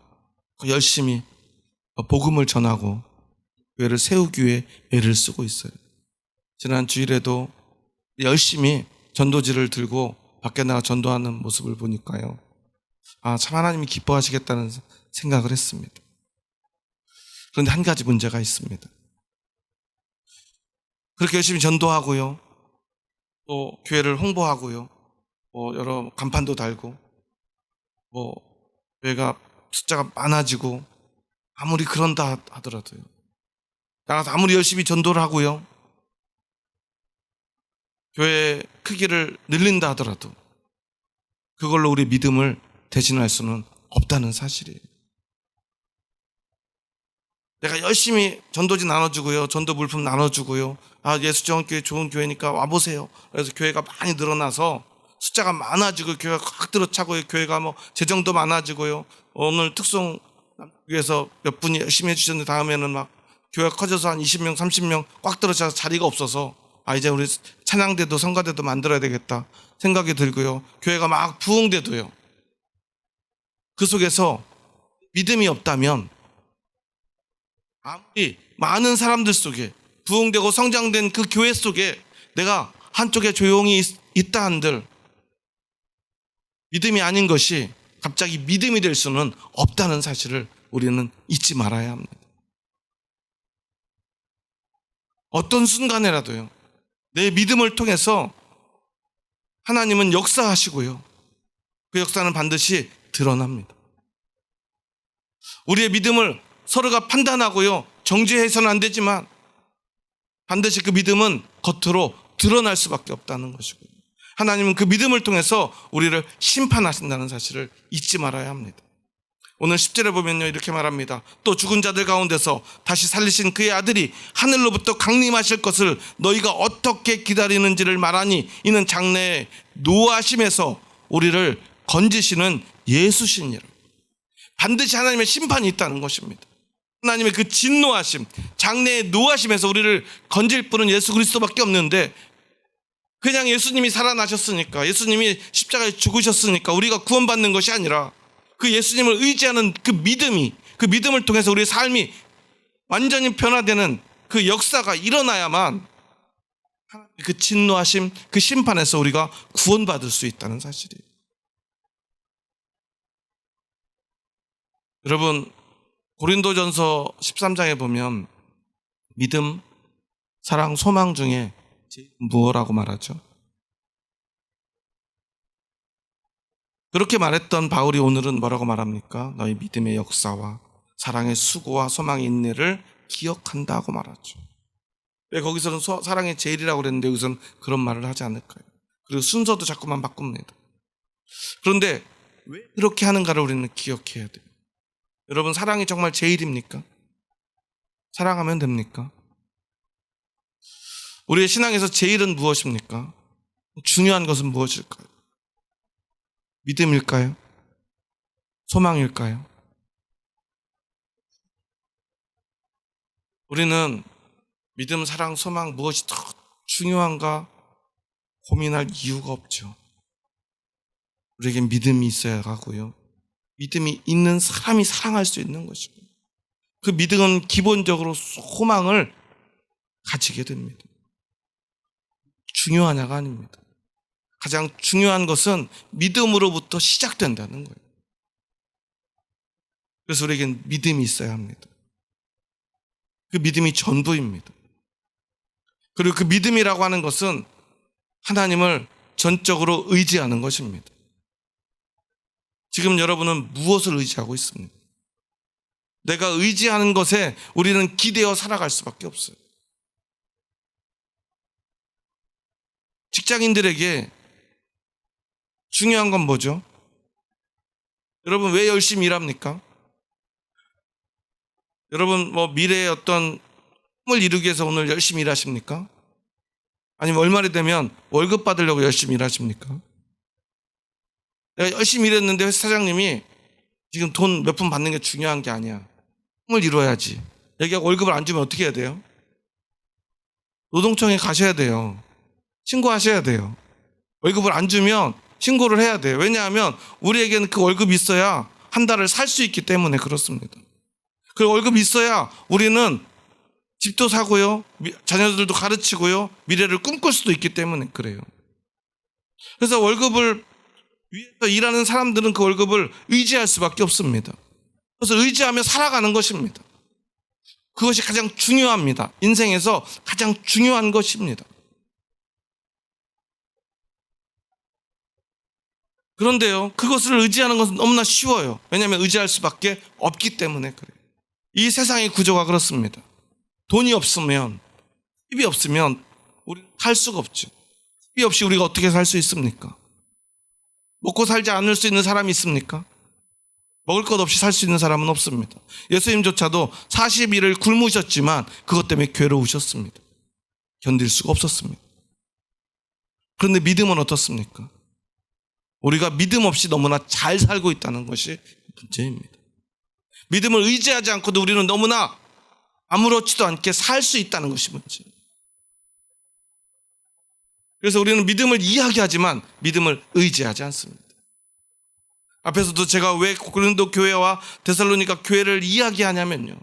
열심히 복음을 전하고 교회를 세우기 위해 애를 쓰고 있어요. 지난 주일에도 열심히 전도지를 들고 밖에 나가 전도하는 모습을 보니까요. 참 하나님이 기뻐하시겠다는 생각을 했습니다. 그런데 한 가지 문제가 있습니다. 그렇게 열심히 전도하고요. 또 교회를 홍보하고요. 여러 간판도 달고 교회가 숫자가 많아지고 아무리 그런다 하더라도요. 나가서 아무리 열심히 전도를 하고요. 교회 크기를 늘린다 하더라도 그걸로 우리 믿음을 대신할 수는 없다는 사실이에요. 내가 열심히 전도지 나눠주고요. 전도 물품 나눠주고요. 예수정원교회 좋은 교회니까 와보세요. 그래서 교회가 많이 늘어나서 숫자가 많아지고 교회가 확 들어차고요. 교회가 재정도 많아지고요. 오늘 특송 위해서 몇 분이 열심히 해주셨는데 다음에는 막 교회가 커져서 한 20명, 30명 꽉 들어차서 자리가 없어서 이제 우리 찬양대도 성가대도 만들어야 되겠다 생각이 들고요. 교회가 막 부흥돼도요. 그 속에서 믿음이 없다면 아무리 많은 사람들 속에 부흥되고 성장된 그 교회 속에 내가 한쪽에 조용히 있다 한들 믿음이 아닌 것이 갑자기 믿음이 될 수는 없다는 사실을 우리는 잊지 말아야 합니다. 어떤 순간에라도요. 내 믿음을 통해서 하나님은 역사하시고요. 그 역사는 반드시 드러납니다. 우리의 믿음을 서로가 판단하고요. 정죄해서는 안 되지만 반드시 그 믿음은 겉으로 드러날 수밖에 없다는 것이고요. 하나님은 그 믿음을 통해서 우리를 심판하신다는 사실을 잊지 말아야 합니다. 오늘 10절에 보면요 이렇게 말합니다. 또 죽은 자들 가운데서 다시 살리신 그의 아들이 하늘로부터 강림하실 것을 너희가 어떻게 기다리는지를 말하니 이는 장래의 노하심에서 우리를 건지시는 예수시니라. 반드시 하나님의 심판이 있다는 것입니다. 하나님의 그 진노하심, 장래의 노하심에서 우리를 건질 분은 예수 그리스도밖에 없는데 그냥 예수님이 살아나셨으니까, 예수님이 십자가에 죽으셨으니까 우리가 구원받는 것이 아니라 그 예수님을 의지하는 그 믿음이, 그 믿음을 통해서 우리의 삶이 완전히 변화되는 그 역사가 일어나야만 그 진노하심, 그 심판에서 우리가 구원받을 수 있다는 사실이에요. 여러분, 고린도전서 13장에 보면 믿음, 사랑, 소망 중에 무엇이라고 말하죠? 그렇게 말했던 바울이 오늘은 뭐라고 말합니까? 너희 믿음의 역사와 사랑의 수고와 소망의 인내를 기억한다고 말하죠. 왜 거기서는 사랑의 제일이라고 그랬는데 여기서는 그런 말을 하지 않을까요? 그리고 순서도 자꾸만 바꿉니다. 그런데 왜 그렇게 하는가를 우리는 기억해야 돼요. 여러분, 사랑이 정말 제일입니까? 사랑하면 됩니까? 우리의 신앙에서 제일은 무엇입니까? 중요한 것은 무엇일까요? 믿음일까요? 소망일까요? 우리는 믿음, 사랑, 소망 무엇이 더 중요한가 고민할 이유가 없죠. 우리에게 믿음이 있어야 하고요. 믿음이 있는 사람이 사랑할 수 있는 것이고 그 믿음은 기본적으로 소망을 가지게 됩니다. 중요하냐가 아닙니다. 가장 중요한 것은 믿음으로부터 시작된다는 거예요. 그래서 우리에겐 믿음이 있어야 합니다. 그 믿음이 전부입니다. 그리고 그 믿음이라고 하는 것은 하나님을 전적으로 의지하는 것입니다. 지금 여러분은 무엇을 의지하고 있습니까? 내가 의지하는 것에 우리는 기대어 살아갈 수밖에 없어요. 직장인들에게 중요한 건 뭐죠? 여러분 왜 열심히 일합니까? 여러분 미래의 어떤 꿈을 이루기 위해서 오늘 열심히 일하십니까? 아니면 월말이 되면 월급 받으려고 열심히 일하십니까? 내가 열심히 일했는데 회사 사장님이 지금 돈 몇 푼 받는 게 중요한 게 아니야. 꿈을 이뤄야지. 여기가 월급을 안 주면 어떻게 해야 돼요? 노동청에 가셔야 돼요. 신고하셔야 돼요. 월급을 안 주면 신고를 해야 돼요. 왜냐하면 우리에게는 그 월급이 있어야 한 달을 살 수 있기 때문에 그렇습니다. 그 월급이 있어야 우리는 집도 사고요, 자녀들도 가르치고요, 미래를 꿈꿀 수도 있기 때문에 그래요. 그래서 월급을 위해서 일하는 사람들은 그 월급을 의지할 수밖에 없습니다. 그래서 의지하며 살아가는 것입니다. 그것이 가장 중요합니다. 인생에서 가장 중요한 것입니다. 그런데요, 그것을 의지하는 것은 너무나 쉬워요. 왜냐하면 의지할 수밖에 없기 때문에 그래요. 이 세상의 구조가 그렇습니다. 돈이 없으면, 팁이 없으면 우리는 살 수가 없죠. 팁이 없이 우리가 어떻게 살 수 있습니까? 먹고 살지 않을 수 있는 사람이 있습니까? 먹을 것 없이 살 수 있는 사람은 없습니다. 예수님조차도 40일을 굶으셨지만 그것 때문에 괴로우셨습니다. 견딜 수가 없었습니다. 그런데 믿음은 어떻습니까? 우리가 믿음 없이 너무나 잘 살고 있다는 것이 문제입니다. 믿음을 의지하지 않고도 우리는 너무나 아무렇지도 않게 살 수 있다는 것이 문제예요. 그래서 우리는 믿음을 이야기하지만 믿음을 의지하지 않습니다. 앞에서도 제가 왜 고린도 교회와 데살로니가 교회를 이야기하냐면요,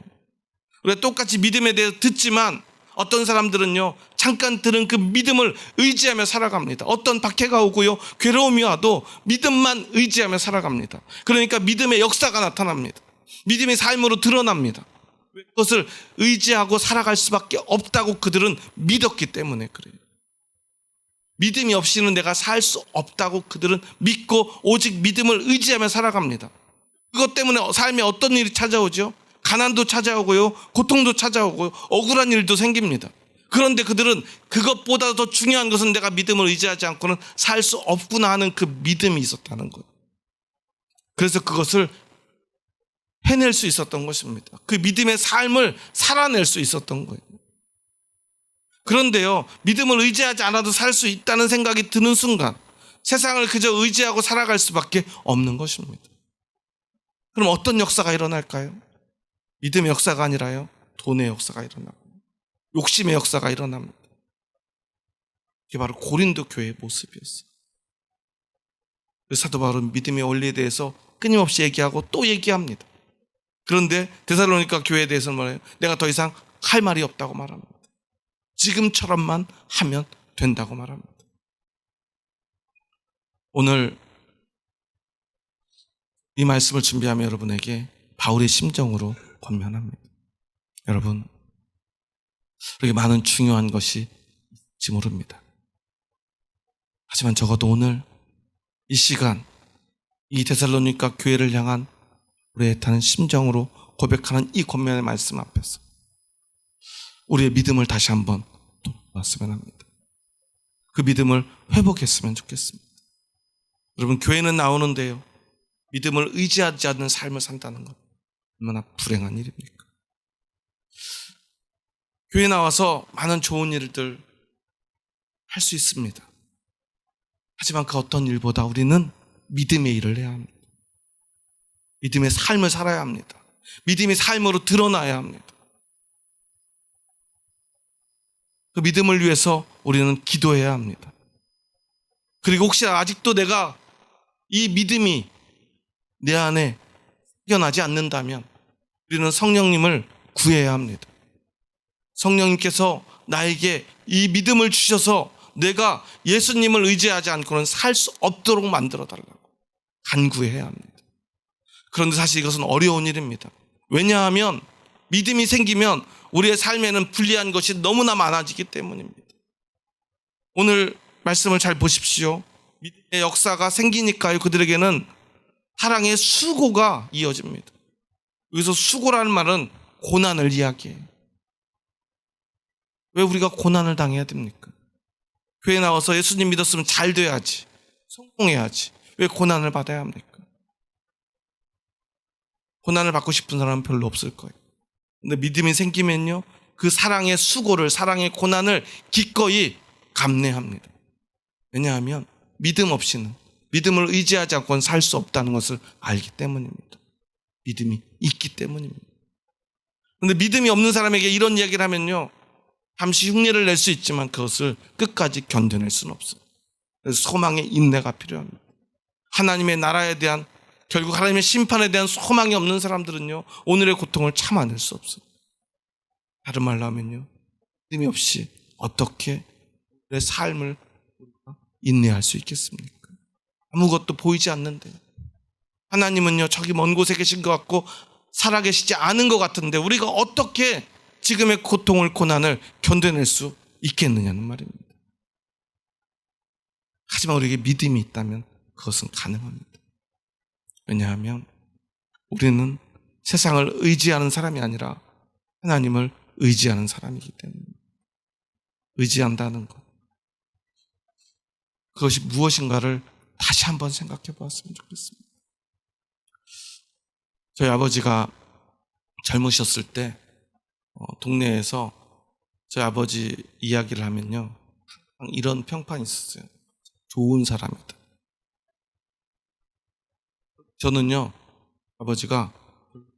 우리가 똑같이 믿음에 대해서 듣지만 어떤 사람들은요, 잠깐 들은 그 믿음을 의지하며 살아갑니다. 어떤 박해가 오고요, 괴로움이 와도 믿음만 의지하며 살아갑니다. 그러니까 믿음의 역사가 나타납니다. 믿음의 삶으로 드러납니다. 그것을 의지하고 살아갈 수밖에 없다고 그들은 믿었기 때문에 그래요. 믿음이 없이는 내가 살 수 없다고 그들은 믿고 오직 믿음을 의지하며 살아갑니다. 그것 때문에 삶에 어떤 일이 찾아오죠? 가난도 찾아오고요, 고통도 찾아오고요, 억울한 일도 생깁니다. 그런데 그들은 그것보다 더 중요한 것은 내가 믿음을 의지하지 않고는 살 수 없구나 하는 그 믿음이 있었다는 거예요. 그래서 그것을 해낼 수 있었던 것입니다. 그 믿음의 삶을 살아낼 수 있었던 거예요. 그런데요, 믿음을 의지하지 않아도 살 수 있다는 생각이 드는 순간 세상을 그저 의지하고 살아갈 수밖에 없는 것입니다. 그럼 어떤 역사가 일어날까요? 믿음의 역사가 아니라요, 돈의 역사가 일어나고 욕심의 역사가 일어납니다. 이게 바로 고린도 교회의 모습이었어요. 사도 바울은 믿음의 원리에 대해서 끊임없이 얘기하고 또 얘기합니다. 그런데 데살로니가 교회에 대해서는 뭐래요? 내가 더 이상 할 말이 없다고 말합니다. 지금처럼만 하면 된다고 말합니다. 오늘 이 말씀을 준비하며 여러분에게 바울의 심정으로 권면합니다. 여러분, 그렇게 많은 중요한 것이 있을지 모릅니다. 하지만 적어도 오늘 이 시간, 이 데살로니가 교회를 향한 우리의 타는 심정으로 고백하는 이 권면의 말씀 앞에서 우리의 믿음을 다시 한번 돌아봤으면 합니다. 그 믿음을 회복했으면 좋겠습니다. 여러분, 교회는 나오는데요, 믿음을 의지하지 않는 삶을 산다는 것 얼마나 불행한 일입니까? 교회 나와서 많은 좋은 일들 할 수 있습니다. 하지만 그 어떤 일보다 우리는 믿음의 일을 해야 합니다. 믿음의 삶을 살아야 합니다. 믿음의 삶으로 드러나야 합니다. 그 믿음을 위해서 우리는 기도해야 합니다. 그리고 혹시 아직도 내가 이 믿음이 내 안에 생겨나지 않는다면 우리는 성령님을 구해야 합니다. 성령님께서 나에게 이 믿음을 주셔서 내가 예수님을 의지하지 않고는 살 수 없도록 만들어 달라고 간구해야 합니다. 그런데 사실 이것은 어려운 일입니다. 왜냐하면 믿음이 생기면 우리의 삶에는 불리한 것이 너무나 많아지기 때문입니다. 오늘 말씀을 잘 보십시오. 믿음의 역사가 생기니까요, 그들에게는 사랑의 수고가 이어집니다. 여기서 수고라는 말은 고난을 이야기해요. 왜 우리가 고난을 당해야 됩니까? 교회 나와서 예수님 믿었으면 잘 돼야지, 성공해야지. 왜 고난을 받아야 합니까? 고난을 받고 싶은 사람은 별로 없을 거예요. 근데 믿음이 생기면요, 그 사랑의 수고를, 사랑의 고난을 기꺼이 감내합니다. 왜냐하면 믿음 없이는, 믿음을 의지하지 않고는 살 수 없다는 것을 알기 때문입니다. 믿음이 있기 때문입니다. 그런데 믿음이 없는 사람에게 이런 이야기를 하면요, 잠시 흉내를 낼 수 있지만 그것을 끝까지 견뎌낼 수는 없어요. 그래서 소망의 인내가 필요합니다. 하나님의 나라에 대한, 결국 하나님의 심판에 대한 소망이 없는 사람들은요, 오늘의 고통을 참아낼 수 없어요. 다른 말로 하면요, 믿음이 없이 어떻게 내 삶을 인내할 수 있겠습니까? 아무것도 보이지 않는데, 하나님은요 저기 먼 곳에 계신 것 같고 살아계시지 않은 것 같은데 우리가 어떻게 지금의 고통을, 고난을 견뎌낼 수 있겠느냐는 말입니다. 하지만 우리에게 믿음이 있다면 그것은 가능합니다. 왜냐하면 우리는 세상을 의지하는 사람이 아니라 하나님을 의지하는 사람이기 때문에. 의지한다는 것, 그것이 무엇인가를 다시 한번 생각해 보았으면 좋겠습니다. 저희 아버지가 젊으셨을 때 동네에서 저희 아버지 이야기를 하면요, 이런 평판이 있었어요. 좋은 사람이다. 저는요, 아버지가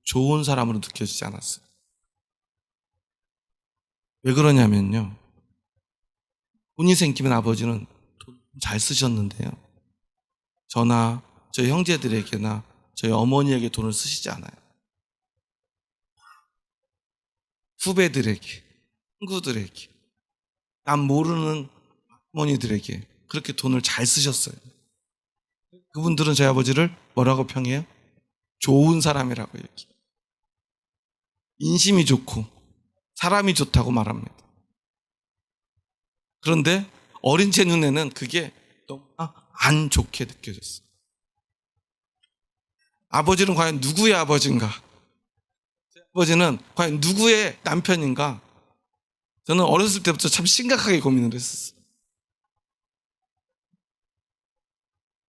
좋은 사람으로 느껴지지 않았어요. 왜 그러냐면요, 돈이 생기면 아버지는 돈 잘 쓰셨는데요, 저나 저희 형제들에게나 저희 어머니에게 돈을 쓰시지 않아요. 후배들에게, 친구들에게, 남 모르는 어머니들에게 그렇게 돈을 잘 쓰셨어요. 그분들은 저희 아버지를 뭐라고 평해요? 좋은 사람이라고 얘기해요. 인심이 좋고 사람이 좋다고 말합니다. 그런데 어린 제 눈에는 그게 너무 안 좋게 느껴졌어요. 아버지는 과연 누구의 아버지인가? 아버지는 과연 누구의 남편인가? 저는 어렸을 때부터 참 심각하게 고민을 했었어요.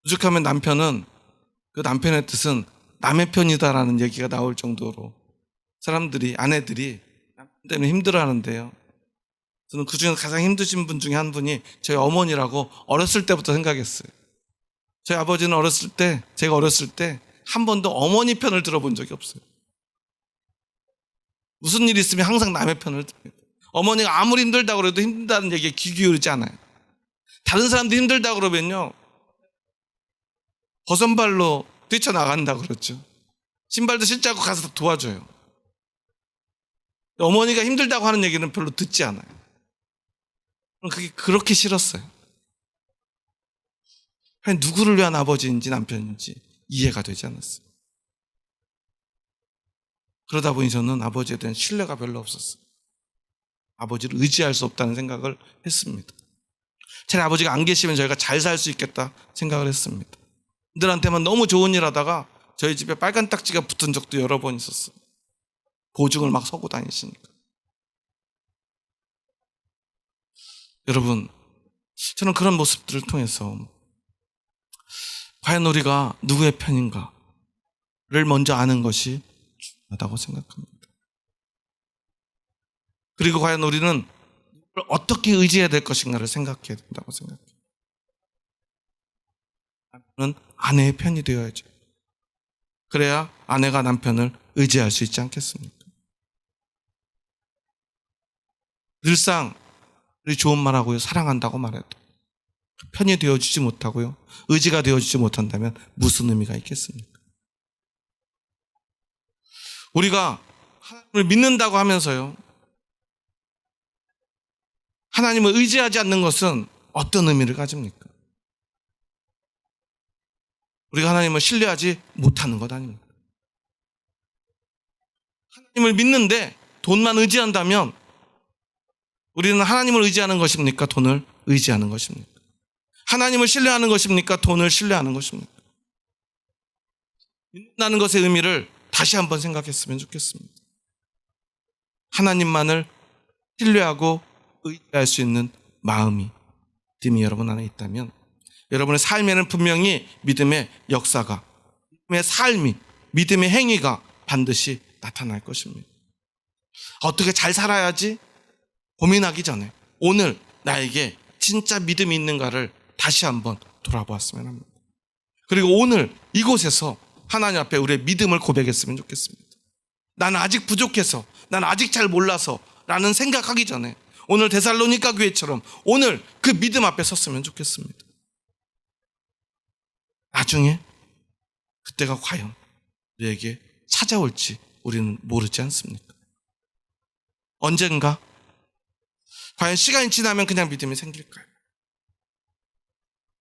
오죽하면 남편은, 그 남편의 뜻은 남의 편이다라는 얘기가 나올 정도로 사람들이, 아내들이 남편 때문에 힘들어하는데요, 저는 그 중에 가장 힘드신 분 중에 한 분이 저희 어머니라고 어렸을 때부터 생각했어요. 저희 아버지는 어렸을 때, 제가 어렸을 때 한 번도 어머니 편을 들어본 적이 없어요. 무슨 일이 있으면 항상 남의 편을 듭니다. 어머니가 아무리 힘들다고 그래도 힘들다는 얘기에 귀 기울이지 않아요. 다른 사람도 힘들다고 그러면요, 버선발로 뛰쳐나간다고 그러죠. 신발도 신자고 가서 도와줘요. 어머니가 힘들다고 하는 얘기는 별로 듣지 않아요. 그게 그렇게 싫었어요. 누구를 위한 아버지인지 남편인지 이해가 되지 않았어요. 그러다 보니 저는 아버지에 대한 신뢰가 별로 없었어요. 아버지를 의지할 수 없다는 생각을 했습니다. 차라리 아버지가 안 계시면 저희가 잘 살 수 있겠다 생각을 했습니다. 그들한테만 너무 좋은 일 하다가 저희 집에 빨간 딱지가 붙은 적도 여러 번 있었어요. 보증을 막 서고 다니시니까. 여러분, 저는 그런 모습들을 통해서 과연 우리가 누구의 편인가를 먼저 아는 것이 중요하다고 생각합니다. 그리고 과연 우리는 어떻게 의지해야 될 것인가를 생각해야 된다고 생각해요. 남편은 아내의 편이 되어야죠. 그래야 아내가 남편을 의지할 수 있지 않겠습니까? 늘상 우리 좋은 말하고요, 사랑한다고 말해도 편이 되어주지 못하고요, 의지가 되어주지 못한다면 무슨 의미가 있겠습니까? 우리가 하나님을 믿는다고 하면서요, 하나님을 의지하지 않는 것은 어떤 의미를 가집니까? 우리가 하나님을 신뢰하지 못하는 것 아닙니까? 하나님을 믿는데 돈만 의지한다면 우리는 하나님을 의지하는 것입니까? 돈을 의지하는 것입니까? 하나님을 신뢰하는 것입니까? 돈을 신뢰하는 것입니까? 믿는다는 것의 의미를 다시 한번 생각했으면 좋겠습니다. 하나님만을 신뢰하고 의지할 수 있는 마음이, 믿음이 여러분 안에 있다면 여러분의 삶에는 분명히 믿음의 역사가, 믿음의 삶이, 믿음의 행위가 반드시 나타날 것입니다. 어떻게 잘 살아야지 고민하기 전에 오늘 나에게 진짜 믿음이 있는가를 다시 한번 돌아보았으면 합니다. 그리고 오늘 이곳에서 하나님 앞에 우리의 믿음을 고백했으면 좋겠습니다. 나는 아직 부족해서, 나는 아직 잘 몰라서 라는 생각하기 전에 오늘 데살로니가 교회처럼 오늘 그 믿음 앞에 섰으면 좋겠습니다. 나중에 그때가 과연 우리에게 찾아올지 우리는 모르지 않습니까? 언젠가 과연 시간이 지나면 그냥 믿음이 생길까요?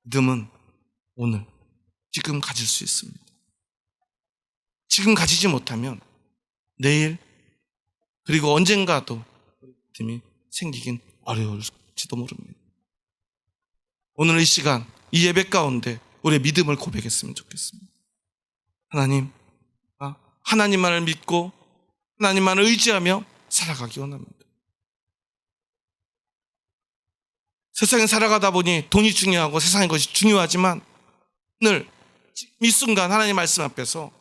믿음은 오늘 지금 가질 수 있습니다. 지금 가지지 못하면 내일 그리고 언젠가도 믿음이 생기긴 어려울지도 모릅니다. 오늘 이 시간 이 예배 가운데 우리의 믿음을 고백했으면 좋겠습니다. 하나님, 하나님만을 믿고 하나님만을 의지하며 살아가기 원합니다. 세상에 살아가다 보니 돈이 중요하고 세상의 것이 중요하지만 오늘 이 순간 하나님 말씀 앞에서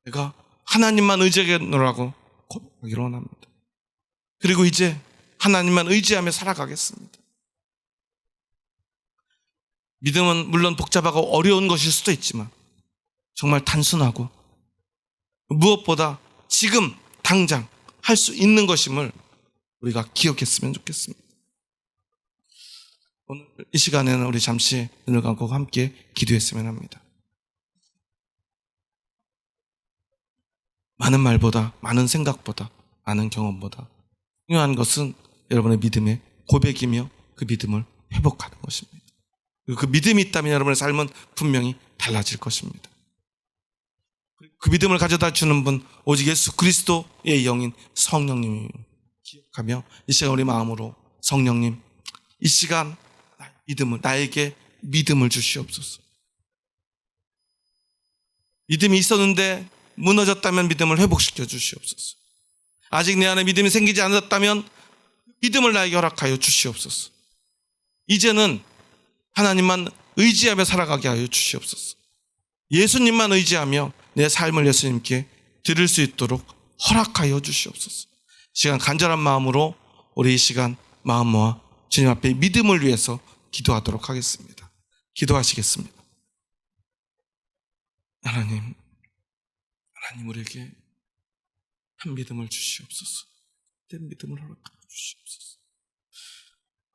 내가 하나님만 의지하겠노라고 고백하기를 원합니다. 그리고 이제 하나님만 의지하며 살아가겠습니다. 믿음은 물론 복잡하고 어려운 것일 수도 있지만 정말 단순하고 무엇보다 지금 당장 할 수 있는 것임을 우리가 기억했으면 좋겠습니다. 오늘 이 시간에는 우리 잠시 눈을 감고 함께 기도했으면 합니다. 많은 말보다, 많은 생각보다, 많은 경험보다 중요한 것은 여러분의 믿음의 고백이며 그 믿음을 회복하는 것입니다. 그리고 그 믿음이 있다면 여러분의 삶은 분명히 달라질 것입니다. 그 믿음을 가져다 주는 분 오직 예수 그리스도의 영인 성령님을 기억하며 이 시간 우리 마음으로 성령님, 이 시간 나에게 믿음을 주시옵소서. 믿음이 있었는데 무너졌다면 믿음을 회복시켜 주시옵소서. 아직 내 안에 믿음이 생기지 않았다면 믿음을 나에게 허락하여 주시옵소서. 이제는 하나님만 의지하며 살아가게 하여 주시옵소서. 예수님만 의지하며 내 삶을 예수님께 드릴 수 있도록 허락하여 주시옵소서. 시간 간절한 마음으로 우리 이 시간 마음 모아 주님 앞에 믿음을 위해서 기도하도록 하겠습니다. 기도하시겠습니다. 하나님 우리에게 한 믿음을 주시옵소서. 된 믿음을 허락하여 주시옵소서.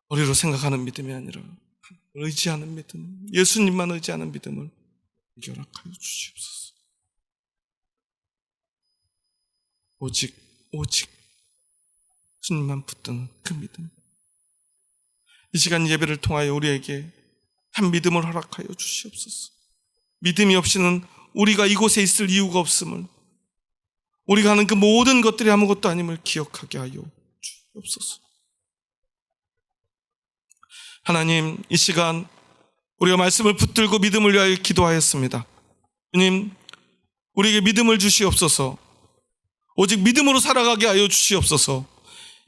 우리로 생각하는 믿음이 아니라 의지하는 믿음, 예수님만 의지하는 믿음을 허락하여 주시옵소서. 오직 주님만 붙드는 그 믿음, 이 시간 예배를 통하여 우리에게 한 믿음을 허락하여 주시옵소서. 믿음이 없이는 우리가 이곳에 있을 이유가 없음을, 우리가 하는 그 모든 것들이 아무것도 아님을 기억하게 하여 주시옵소서. 하나님, 이 시간 우리가 말씀을 붙들고 믿음을 위하여 기도하였습니다. 주님, 우리에게 믿음을 주시옵소서. 오직 믿음으로 살아가게 하여 주시옵소서.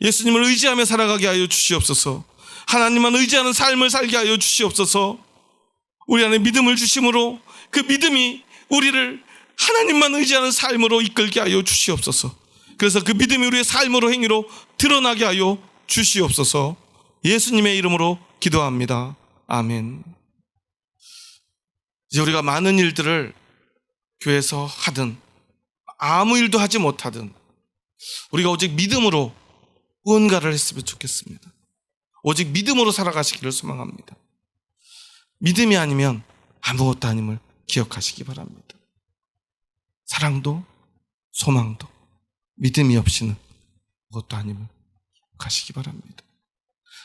예수님을 의지하며 살아가게 하여 주시옵소서. 하나님만 의지하는 삶을 살게 하여 주시옵소서. 우리 안에 믿음을 주심으로 그 믿음이 우리를 하나님만 의지하는 삶으로 이끌게 하여 주시옵소서. 그래서 그 믿음이 우리의 삶으로 행위로 드러나게 하여 주시옵소서. 예수님의 이름으로 기도합니다. 아멘. 이제 우리가 많은 일들을 교회에서 하든 아무 일도 하지 못하든 우리가 오직 믿음으로 무언가를 했으면 좋겠습니다. 오직 믿음으로 살아가시기를 소망합니다. 믿음이 아니면 아무것도 아님을 기억하시기 바랍니다. 사랑도 소망도 믿음이 없이는 아무것도 아님을 기억하시기 바랍니다.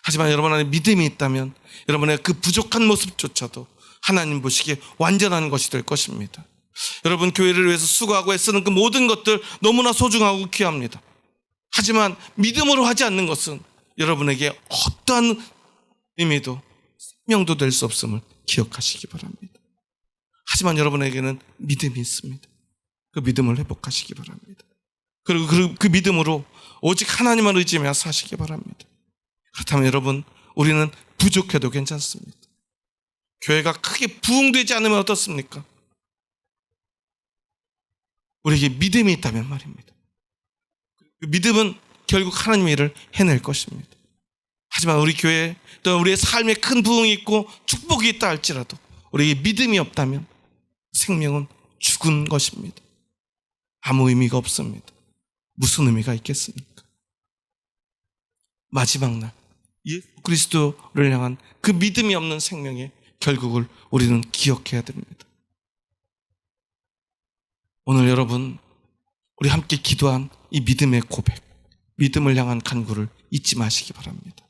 하지만 여러분 안에 믿음이 있다면 여러분의 그 부족한 모습조차도 하나님 보시기에 완전한 것이 될 것입니다. 여러분 교회를 위해서 수고하고 애쓰는 그 모든 것들 너무나 소중하고 귀합니다. 하지만 믿음으로 하지 않는 것은 여러분에게 어떠한 의미도 생명도 될 수 없음을 기억하시기 바랍니다. 하지만 여러분에게는 믿음이 있습니다. 그 믿음을 회복하시기 바랍니다. 그리고 그 믿음으로 오직 하나님을 의지하며 사시기 바랍니다. 그렇다면 여러분, 우리는 부족해도 괜찮습니다. 교회가 크게 부흥되지 않으면 어떻습니까? 우리에게 믿음이 있다면 말입니다. 그 믿음은 결국 하나님의 일을 해낼 것입니다. 하지만 우리 교회에 또 우리의 삶에 큰 부흥이 있고 축복이 있다 할지라도 우리에게 믿음이 없다면 생명은 죽은 것입니다. 아무 의미가 없습니다. 무슨 의미가 있겠습니까? 마지막 날 예수 그리스도를 향한 그 믿음이 없는 생명의 결국을 우리는 기억해야 됩니다. 오늘 여러분, 우리 함께 기도한 이 믿음의 고백, 믿음을 향한 간구를 잊지 마시기 바랍니다.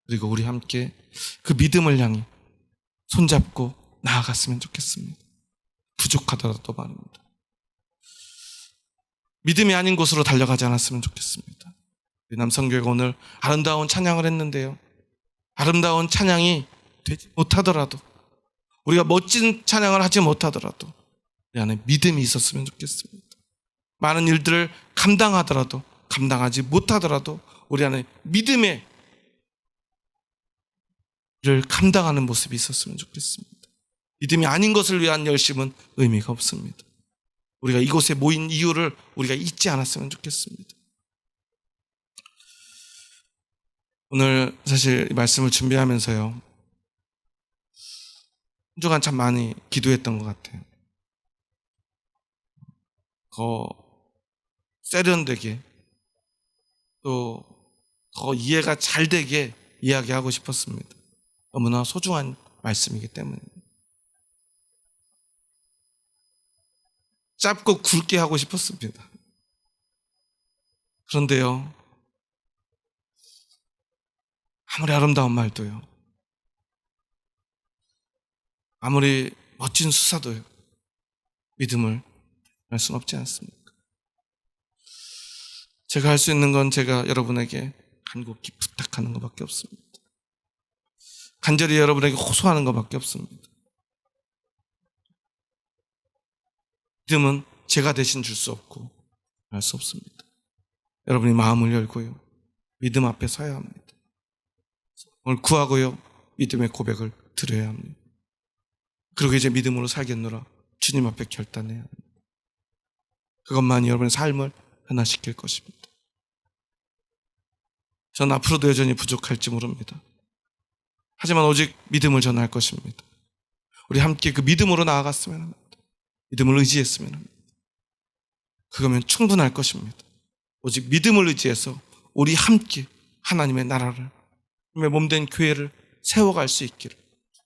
그리고 우리 함께 그 믿음을 향해 손잡고 나아갔으면 좋겠습니다. 부족하더라도 말입니다. 믿음이 아닌 곳으로 달려가지 않았으면 좋겠습니다. 우리 남성교회가 오늘 아름다운 찬양을 했는데요, 아름다운 찬양이 되지 못하더라도, 우리가 멋진 찬양을 하지 못하더라도 우리 안에 믿음이 있었으면 좋겠습니다. 많은 일들을 감당하더라도, 감당하지 못하더라도 우리 안에 믿음의 일을 감당하는 모습이 있었으면 좋겠습니다. 믿음이 아닌 것을 위한 열심은 의미가 없습니다. 우리가 이곳에 모인 이유를 우리가 잊지 않았으면 좋겠습니다. 오늘 사실 이 말씀을 준비하면서요, 한 주간 참 많이 기도했던 것 같아요. 더 세련되게 또 더 이해가 잘 되게 이야기하고 싶었습니다. 너무나 소중한 말씀이기 때문입니다. 짧고 굵게 하고 싶었습니다. 그런데요, 아무리 아름다운 말도요, 아무리 멋진 수사도요, 믿음을 할 수는 없지 않습니까? 제가 할 수 있는 건 제가 여러분에게 간곡히 부탁하는 것밖에 없습니다. 간절히 여러분에게 호소하는 것밖에 없습니다. 믿음은 제가 대신 줄 수 없고 할 수 없습니다. 여러분이 마음을 열고요, 믿음 앞에 서야 합니다. 오늘 구하고요, 믿음의 고백을 드려야 합니다. 그리고 이제 믿음으로 살겠노라 주님 앞에 결단해야 합니다. 그것만이 여러분의 삶을 변화시킬 것입니다. 전 앞으로도 여전히 부족할지 모릅니다. 하지만 오직 믿음을 전할 것입니다. 우리 함께 그 믿음으로 나아갔으면 합니다. 믿음을 의지했으면 합니다. 그거면 충분할 것입니다. 오직 믿음을 의지해서 우리 함께 하나님의 나라를, 하나님의 몸된 교회를 세워갈 수 있기를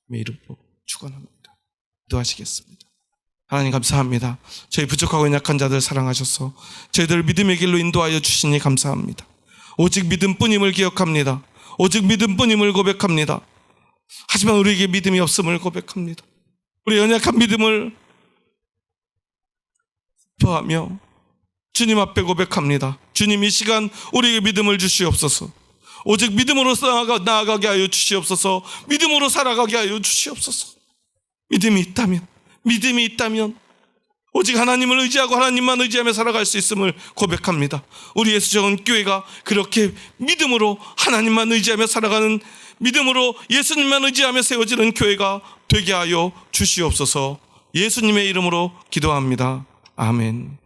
주님의 이름으로 축원합니다. 기도하시겠습니다. 하나님 감사합니다. 저희 부족하고 약한 자들 사랑하셔서 저희들 믿음의 길로 인도하여 주시니 감사합니다. 오직 믿음뿐임을 기억합니다. 오직 믿음뿐임을 고백합니다. 하지만 우리에게 믿음이 없음을 고백합니다. 우리 연약한 믿음을 슬퍼하며 주님 앞에 고백합니다. 주님, 이 시간 우리에게 믿음을 주시옵소서. 오직 믿음으로 나아가게 하여 주시옵소서. 믿음으로 살아가게 하여 주시옵소서. 믿음이 있다면 오직 하나님을 의지하고 하나님만 의지하며 살아갈 수 있음을 고백합니다. 우리 예수적인 교회가 그렇게 믿음으로 하나님만 의지하며 살아가는, 믿음으로 예수님만 의지하며 세워지는 교회가 되게 하여 주시옵소서. 예수님의 이름으로 기도합니다. 아멘.